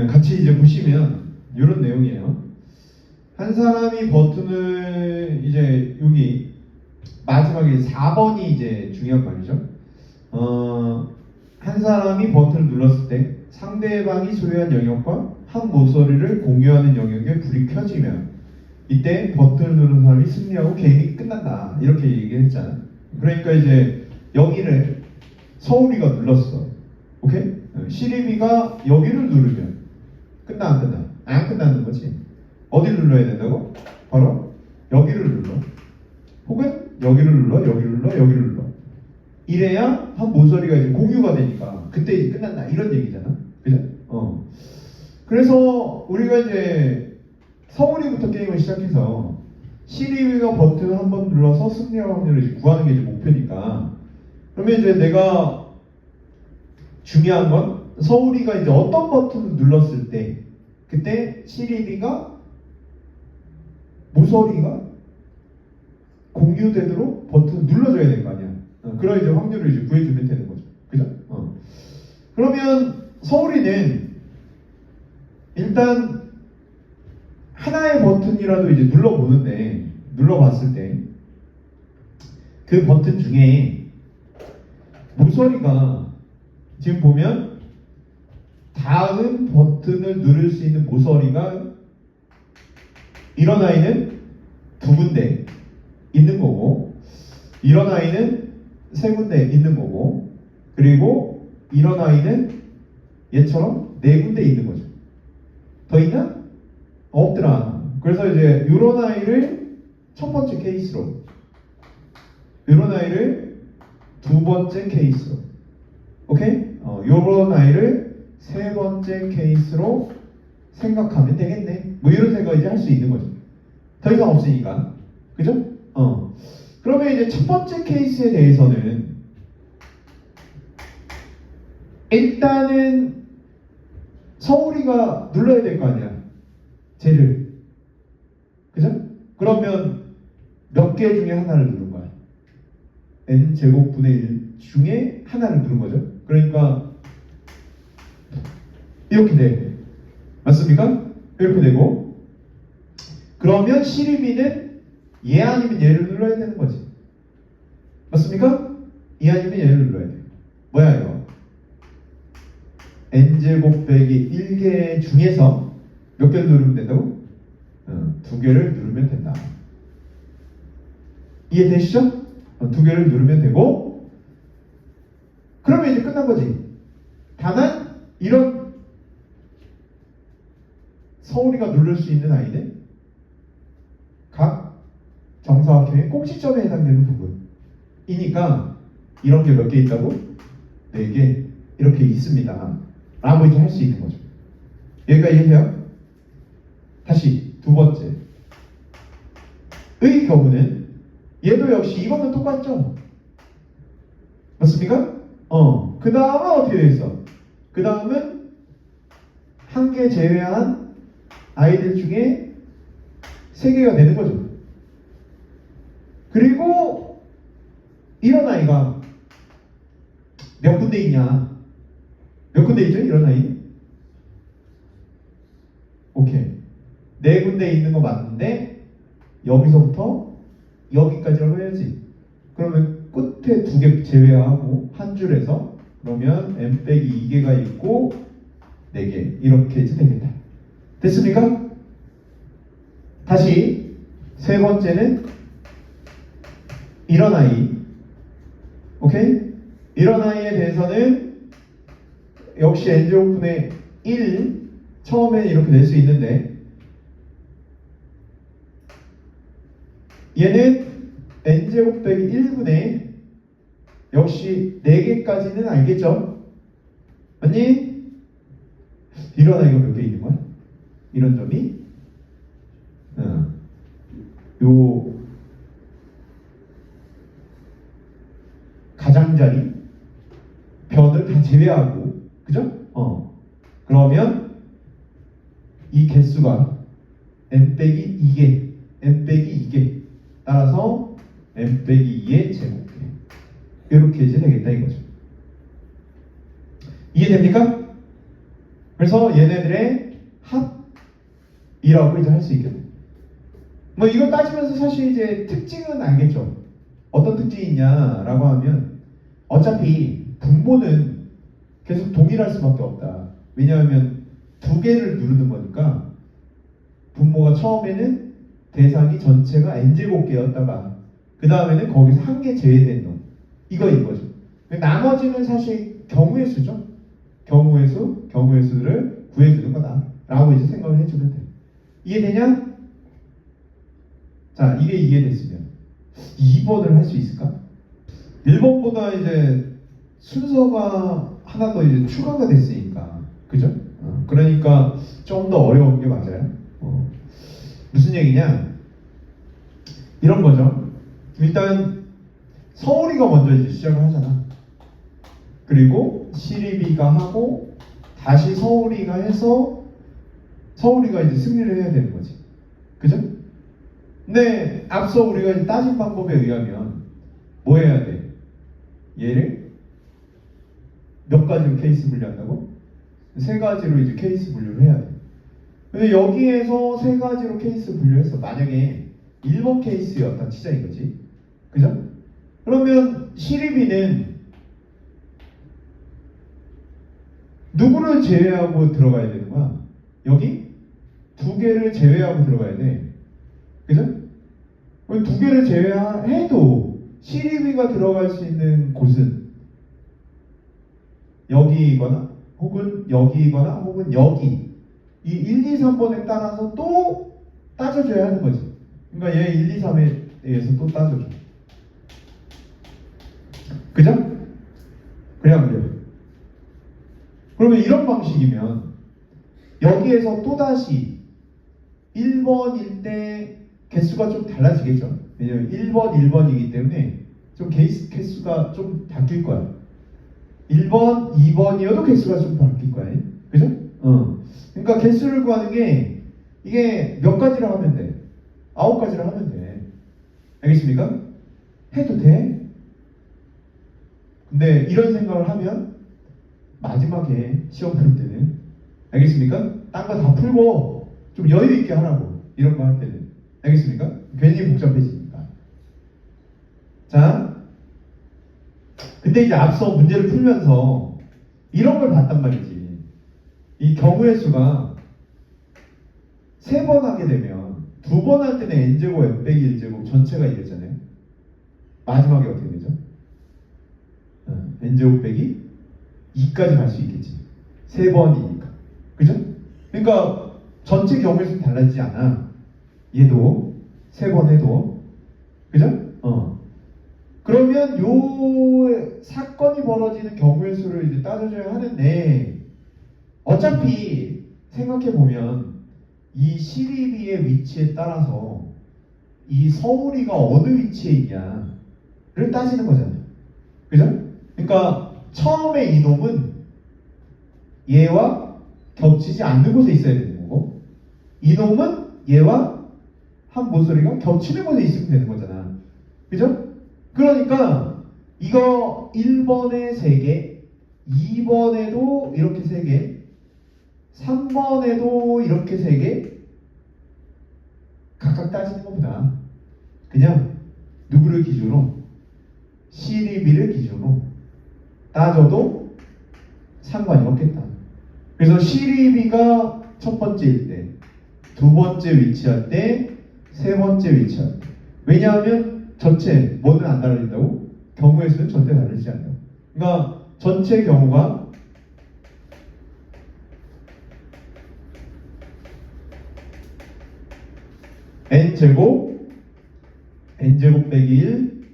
같이 이제 보시면 이런 내용이에요. 한 사람이 버튼을 이제 여기 마지막에 4번이 이제 중요한 말이죠. 한 사람이 버튼을 눌렀을 때 상대방이 소유한 영역과 한 모서리를 공유하는 영역에 불이 켜지면 이때 버튼을 누른 사람이 승리하고 게임이 끝난다. 이렇게 얘기했잖아. 그러니까 이제 여기를 서울이가 눌렀어. 오케이? 시리비가 여기를 누르면 끝나 안 끝나? 안 끝나는 거지. 어디를 눌러야 된다고? 바로 여기를 눌러. 혹은 여기를 눌러, 여기를 눌러, 여기를 눌러. 이래야 한 모서리가 이제 공유가 되니까 그때 이제 끝난다. 이런 얘기잖아. 그죠? 그래서 우리가 이제 서울이부터 게임을 시작해서 시리비가 버튼을 한번 눌러서 승리할 확률을 이제 구하는 게 이제 목표니까. 그러면 이제 내가 중요한 건 서울이가 이제 어떤 버튼을 눌렀을 때 그때 시리비가 모서리가 공유되도록 버튼을 눌러줘야 될 거 아니야. 그럼 이제 확률을 이제 구해주면 되는 거죠. 그죠? 그러면 서울이는 일단 하나의 버튼이라도 이제 눌러보는데, 눌러봤을 때 그 버튼 중에 모서리가 지금 보면 다음 버튼을 누를 수 있는 모서리가 이런 아이는 두 군데 있는 거고, 이런 아이는 세 군데 있는 거고, 그리고 이런 아이는 얘처럼 네 군데 있는 거죠. 더 있나? 없더라. 그래서 이제 이런 아이를 첫 번째 케이스로, 이런 아이를 두 번째 케이스로, 오케이? 이런 아이를 세 번째 케이스로 생각하면 되겠네. 뭐 이런 생각 이제 할 수 있는 거죠. 더 이상 없으니까. 그죠? 그러면 이제 첫 번째 케이스에 대해서는 일단은 서울이가 눌러야 될 거 아니야. 쟤를. 그죠? 그러면 몇 개 중에 하나를 누른 거야. n제곱분의 1 중에 하나를 누른 거죠. 그러니까 이렇게 돼. 맞습니까? 이렇게 되고, 그러면 시리비는 얘 아니면 얘를 눌러야 되는 거지. 맞습니까? 얘 아니면 얘를 눌러야 돼. 뭐야 이거? n제곱 빼기 1개 중에서 몇 개를 누르면 된다고? 두 개를 누르면 된다. 이해되시죠? 두 개를 누르면 되고, 그러면 이제 끝난 거지. 다만 이런 서울이가 누를 수 있는 아이는 각 정사각형의 꼭지점에 해당되는 부분이니까 이런 게 몇 개 있다고? 4개 이렇게 있습니다. 라고 이제 할 수 있는 거죠. 여기까지 이해돼요? 다시 두 번째 의 경우는 얘도 역시 이거는 똑같죠? 맞습니까? 그 다음은 어떻게 되어 있어? 그 다음은 한 개 제외한 아이들 중에 3개가 되는 거죠. 그리고 이런 아이가 몇 군데 있냐? 몇 군데 있죠? 이런 아이? 오케이. 4군데 있는 거 맞는데 여기서부터 여기까지라고 해야지. 그러면 끝에 2개 제외하고 한 줄에서 그러면 n 빼기 2개가 있고 4개 이렇게 해도 되겠다. 됐습니까? 다시 세 번째는 이런 아이. 오케이? 이런 아이에 대해서는 역시 n제곱분의 1 처음에 이렇게 낼 수 있는데, 얘는 n제곱 빼기 1분의 역시 4개까지는 알겠죠? 맞니? 이런 아이가 몇 개 있는 거야? 이런 점이 요 가장자리 변을 다 제외하고, 그죠? 그러면 이 개수가 n 빼기 2개, n 빼기 2개 따라서 n 빼기 2의 제곱계 이렇게 이제 되겠다 이거죠. 이해됩니까? 그래서 얘네들의 합이라고 이제 할 수 있겠네. 뭐 이거 따지면서 사실 이제 특징은 알겠죠. 어떤 특징이 있냐라고 하면 어차피 분모는 계속 동일할 수밖에 없다. 왜냐하면 두 개를 누르는 거니까 분모가 처음에는 대상이 전체가 n제곱계였다가 그 다음에는 거기서 한 개 제외된 놈 이거인 거죠. 나머지는 사실 경우의 수죠. 경우의 수를 구해주는 거다 라고 이제 생각을 해주면 돼. 이해되냐? 자, 이게 이해됐으면 2번을 할 수 있을까? 1번보다 이제 순서가 하나 더 이제 추가가 됐으니까 그죠? 그러니까 좀 더 어려운 게 맞아요. 무슨 얘기냐? 이런 거죠. 일단 서울이가 먼저 이제 시작을 하잖아. 그리고 시리비가 하고 다시 서울이가 해서 서울이가 이제 승리를 해야 되는 거지. 그죠? 근데 앞서 우리가 이제 따진 방법에 의하면 뭐 해야 돼? 얘를 몇 가지로 케이스 분류한다고? 세 가지로 이제 케이스 분류를 해야 돼. 근데 여기에서 세 가지로 케이스 분류해서 만약에 1번 케이스였다 치자 이거지. 그죠? 그러면 시리비는 누구를 제외하고 들어가야 되는 거야? 여기 두 개를 제외하고 들어가야 돼. 그죠? 두 개를 제외해도 시리비가 들어갈 수 있는 곳은 여기이거나 혹은 여기이거나 혹은 여기 이 1, 2, 3번에 따라서 또 따져줘야 하는 거지. 그러니까 얘 1, 2, 3에 의해서 또 따져줘. 그죠? 그냥 그래요. 그러면 이런 방식이면 여기에서 또다시 1번일 때 개수가 좀 달라지겠죠. 왜냐면 1번, 1번이기 때문에 좀 개수가 좀 바뀔 거야. 1번, 2번이어도 개수가 좀 바뀔 거야. 그죠? 그러니까 개수를 구하는 게 이게 몇 가지로 하면 돼? 9가지로 하면 돼. 알겠습니까? 해도 돼. 근데 이런 생각을 하면 마지막에 시험 볼 때는 알겠습니까? 딴 거 다 풀고 좀 여유 있게 하라고. 이런 거 할 때는. 알겠습니까? 괜히 복잡해지니까. 자, 근데 이제 앞서 문제를 풀면서 이런 걸 봤단 말이지. 이 경우의 수가 3번 하게 되면 2번 할 때는 n제곱 n 빼기 1제곱 전체가 이랬잖아요. 마지막에 어떻게 되죠? n제곱 빼기 2까지 갈 수 있겠지. 3번이니까. 그죠? 그러니까 전체 경우의 수는 달라지지 않아. 얘도 3번 해도. 그죠? 그러면 요 사건이 벌어지는 경우의 수를 이제 따져줘야 하는데 어차피 생각해보면 이 시리비의 위치에 따라서 이 서울이가 어느 위치에 있냐를 따지는 거잖아요. 그죠? 그러니까 처음에 이놈은 얘와 겹치지 않는 곳에 있어야 되는 거고 이놈은 얘와 한 모서리가 겹치는 곳에 있으면 되는 거잖아. 그죠? 그러니까 이거 1번에 3개, 2번에도 이렇게 3개, 3번에도 이렇게 3개 각각 따지는 것보다 그냥 누구를 기준으로? 시리비를 기준으로 따져도 상관이 없겠다. 그래서 시리비가 첫 번째일 때, 두 번째 위치할 때, 세 번째 위치할 때. 왜냐하면 전체 뭐는 안 달라진다고? 경우의 수는 절대 다르지 않아요. 그러니까 전체 경우가 n제곱 빼기 1,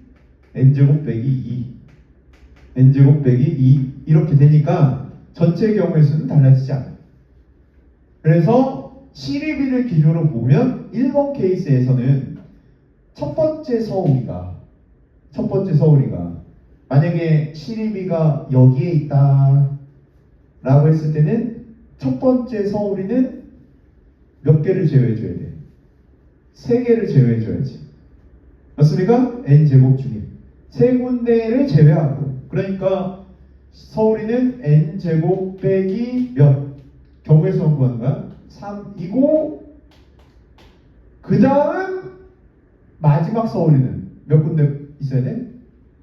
n제곱 빼기 2, n제곱 빼기 2 이렇게 되니까 전체 경우의 수는 달라지지 않아요. 그래서 시리비를 기준으로 보면 1번 케이스에서는 첫 번째 서울이가 만약에 시리비가 여기에 있다 라고 했을 때는 첫 번째 서울이는 몇 개를 제외해줘야 돼? 3개를 제외해줘야지. 맞습니까? n제곱 중에 3군데를 제외하고 그러니까 서울이는 n제곱 빼기 몇 경우의 수만 구하는 거야. 3이고 그 다음 마지막 서울이는 몇 군데 있어야 돼?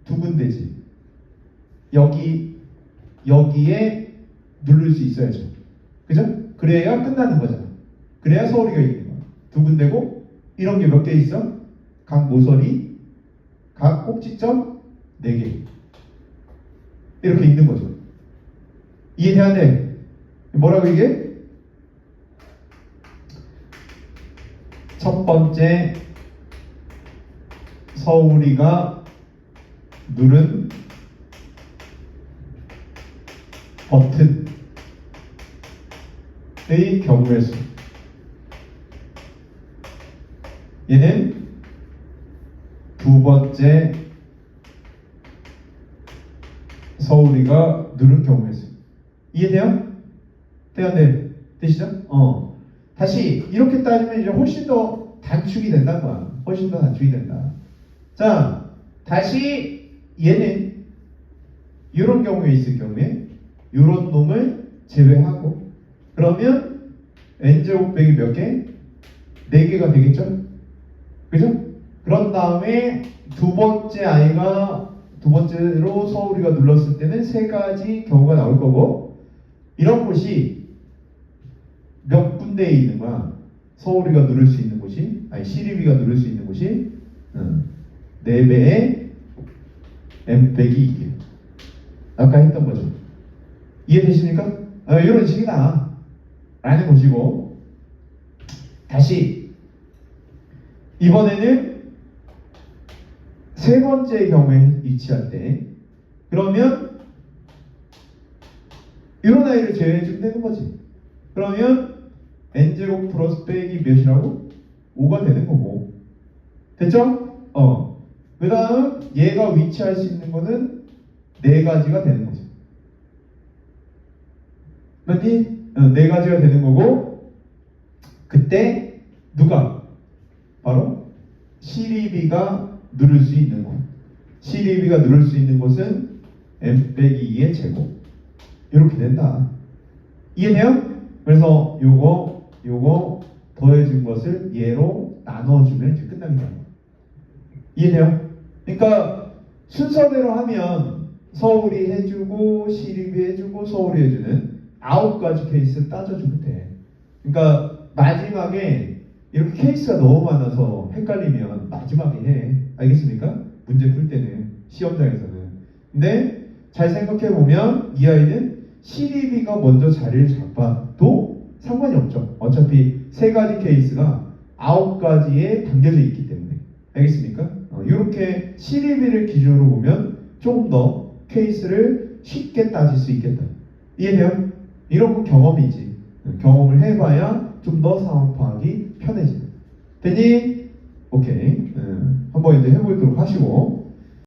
2군데지. 여기에 누를 수 있어야죠. 그죠? 그래야 끝나는 거잖아. 그래야 서울이가 있는 거야. 2군데고 이런 게 몇 개 있어? 각 모서리, 각 꼭지점 4개. 이렇게 있는 거죠. 이해돼야 돼? 뭐라고 이게? 첫 번째 서울이가 누른 버튼의 경우의 수. 얘는 두 번째 서울이가 누른 경우의 수. 이해돼요? 돼야 돼. 되시죠? 다시 이렇게 따지면 이제 훨씬 더 단축이 된다는 거야. 훨씬 더 단축이 된다. 자, 다시 얘는 이런 경우에 있을 경우에 이런 놈을 제외하고 그러면 n제곱 빼기 몇 개? 4개가 되겠죠? 그죠? 그런 다음에 두 번째로 서울이가 눌렀을 때는 3가지 경우가 나올 거고 이런 곳이 몇 군데에 있는 거야? 서울이가 누를 수 있는 곳이 시립이가 누를 수 있는 곳이 4배의 m 빼기 2개 아까 했던 거죠. 이해되십니까? 이런 식이다 라는 것이고 다시 이번에는 세 번째 경우에 위치할 때 그러면 이런 아이를 제외해주면 되는 거지. 그러면 n제곱 플러스 빼기 몇이라고? 5가 되는 거고 됐죠? 그 다음 얘가 위치할 수 있는 거는 4가지가 되는 거죠. 맞니? 4가지가 되는 거고 그때 누가? 바로 시리비가 누를 수 있는 곳. 시리비가 누를 수 있는 곳은 m 빼기 2의 제곱. 이렇게 된다. 이해돼요? 그래서 요거 더해준 것을 얘로 나눠주면 이제 끝납니다. 이해돼요? 그러니까 순서대로 하면 서울이 해주고 시립이 해주고 서울이 해주는 9가지 케이스를 따져주면 돼. 그러니까 마지막에 이렇게 케이스가 너무 많아서 헷갈리면 마지막에 해. 알겠습니까? 문제 풀 때는 시험장에서는. 근데 잘 생각해보면 이 아이는 시립이가 먼저 자리를 잡아도 상관이 없죠. 어차피 3가지 케이스가 9가지에 담겨져 있기 때문에. 알겠습니까? 이렇게 시립이를 기준으로 보면 조금 더 케이스를 쉽게 따질 수 있겠다. 이해돼요? 이런 건 경험이지. 경험을 해봐야 좀 더 상황 파악이 편해진다. 됐니? 오케이. 한번 이제 해보도록 하시고